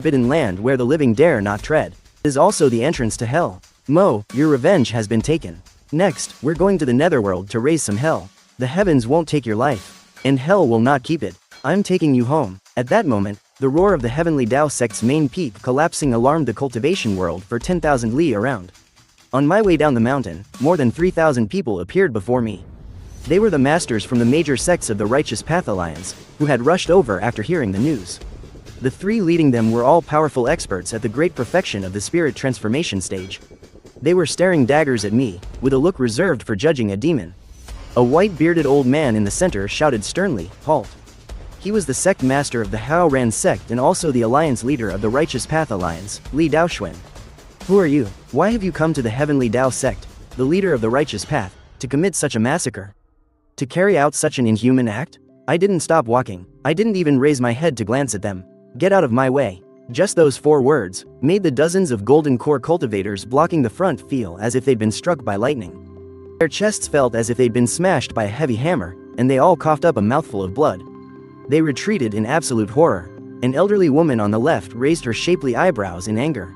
forbidden land where the living dare not tread. It is also the entrance to hell. Mo, your revenge has been taken. Next, we're going to the netherworld to raise some hell. The heavens won't take your life, and hell will not keep it. I'm taking you home. At that moment, the roar of the Heavenly Tao sect's main peak collapsing alarmed the cultivation world for 10,000 li around. On my way down the mountain, more than 3,000 people appeared before me. They were the masters from the major sects of the Righteous Path Alliance, who had rushed over after hearing the news. The three leading them were all powerful experts at the great perfection of the spirit transformation stage. They were staring daggers at me, with a look reserved for judging a demon. A white-bearded old man in the center shouted sternly, "Halt!" He was the sect master of the Hao Ran sect and also the alliance leader of the Righteous Path Alliance, Li Daoxuan. Who are you? Why have you come to the Heavenly Tao sect, the leader of the Righteous Path, to commit such a massacre? To carry out such an inhuman act? I didn't stop walking. I didn't even raise my head to glance at them. Get out of my way. Just those 4 words made the dozens of golden core cultivators blocking the front feel as if they'd been struck by lightning. Their chests felt as if they'd been smashed by a heavy hammer, and they all coughed up a mouthful of blood. They retreated in absolute horror. An elderly woman on the left raised her shapely eyebrows in anger.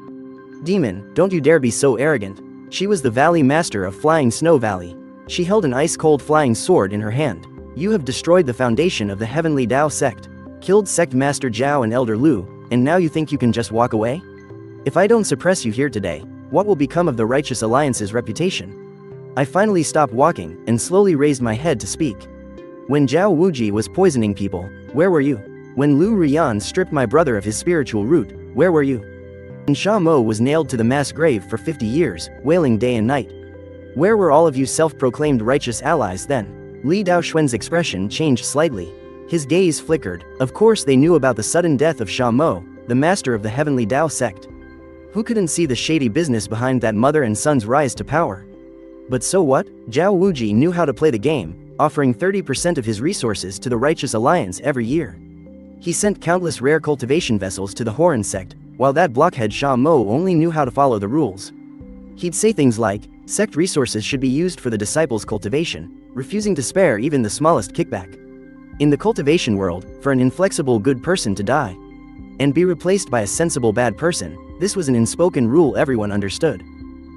"Demon, don't you dare be so arrogant." She was the Valley Master of Flying Snow Valley. She held an ice-cold flying sword in her hand. "You have destroyed the foundation of the Heavenly Tao sect, killed Sect Master Zhao and Elder Lu, and now you think you can just walk away? If I don't suppress you here today, what will become of the Righteous Alliance's reputation?" I finally stopped walking and slowly raised my head to speak. "When Zhao Wuji was poisoning people, where were you? When Lu Rian stripped my brother of his spiritual root, where were you? When Sha Mo was nailed to the mass grave for 50 years, wailing day and night, where were all of you self-proclaimed righteous allies then?" Li Daoxuan's expression changed slightly. His gaze flickered. Of course they knew about the sudden death of Sha Mo, the master of the Heavenly Tao sect. Who couldn't see the shady business behind that mother and son's rise to power? But so what? Zhao Wuji knew how to play the game, offering 30% of his resources to the Righteous Alliance every year. He sent countless rare cultivation vessels to the Horan sect, while that blockhead Sha Mo only knew how to follow the rules. He'd say things like, sect resources should be used for the disciples' cultivation, refusing to spare even the smallest kickback. In the cultivation world, for an inflexible good person to die and be replaced by a sensible bad person, this was an unspoken rule everyone understood.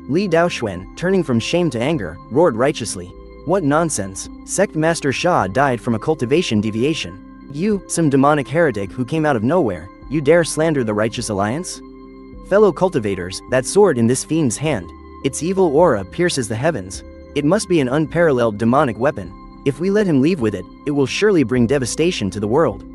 Li Daoxuan, turning from shame to anger, roared righteously. "What nonsense! Sect Master Sha died from a cultivation deviation. You, some demonic heretic who came out of nowhere, you dare slander the Righteous Alliance? Fellow cultivators, that sword in this fiend's hand, its evil aura pierces the heavens. It must be an unparalleled demonic weapon. If we let him leave with it, it will surely bring devastation to the world.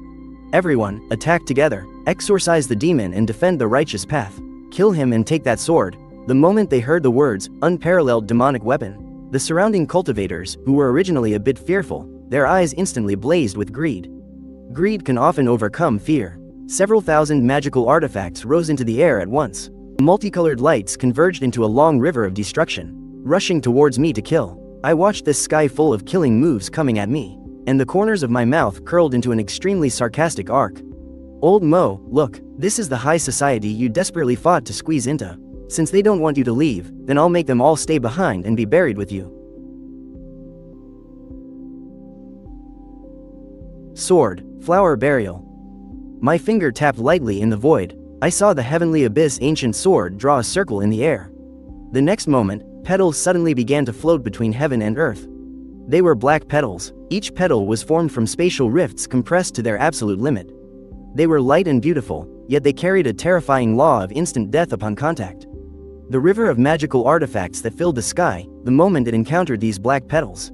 Everyone, attack together, exorcise the demon and defend the righteous path. Kill him and take that sword." The moment they heard the words, unparalleled demonic weapon, the surrounding cultivators, who were originally a bit fearful, their eyes instantly blazed with greed. Greed can often overcome fear. Several thousand magical artifacts rose into the air at once. Multicolored lights converged into a long river of destruction, rushing towards me to kill. I watched this sky full of killing moves coming at me, and the corners of my mouth curled into an extremely sarcastic arc. "Old Mo, look, this is the high society you desperately fought to squeeze into. Since they don't want you to leave, then I'll make them all stay behind and be buried with you." Sword, flower burial. My finger tapped lightly in the void. I saw the Heavenly Abyss ancient sword draw a circle in the air. The next moment, petals suddenly began to float between heaven and earth. They were black petals. Each petal was formed from spatial rifts compressed to their absolute limit. They were light and beautiful, yet they carried a terrifying law of instant death upon contact. The river of magical artifacts that filled the sky, the moment it encountered these black petals,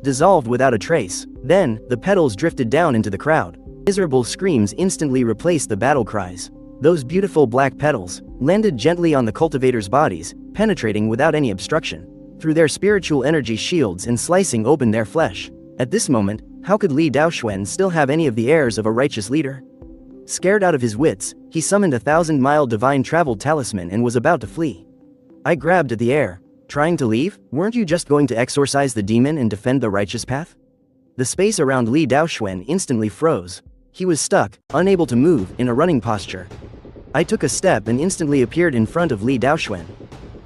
dissolved without a trace. Then, the petals drifted down into the crowd. Miserable screams instantly replaced the battle cries. Those beautiful black petals landed gently on the cultivators' bodies, penetrating without any obstruction through their spiritual energy shields and slicing open their flesh. At this moment, how could Li Daoxuan still have any of the airs of a righteous leader? Scared out of his wits, he summoned a 1,000-mile divine travel talisman and was about to flee. I grabbed at the air. "Trying to leave? Weren't you just going to exorcise the demon and defend the righteous path?" The space around Li Daoxuan instantly froze. He was stuck, unable to move, in a running posture. I took a step and instantly appeared in front of Li Daoxuan.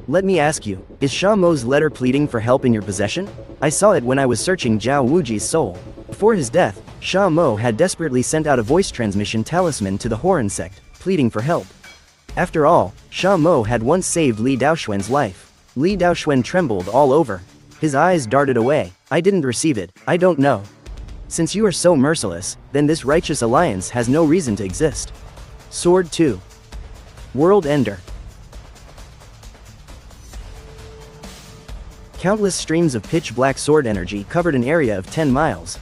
"Let me ask you, is Sha Mo's letter pleading for help in your possession? I saw it when I was searching Zhao Wuji's soul. Before his death, Sha Mo had desperately sent out a voice transmission talisman to the Horan sect, pleading for help. After all, Sha Mo had once saved Li Daoxuan's life. Li Daoxuan trembled all over. His eyes darted away. I didn't receive it, I don't know. Since you are so merciless, then this righteous alliance has no reason to exist. Sword 2. World Ender. Countless streams of pitch-black sword energy covered an area of 10 miles.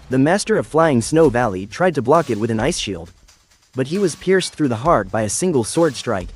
The master of Flying Snow Valley tried to block it with an ice shield. But he was pierced through the heart by a single sword strike.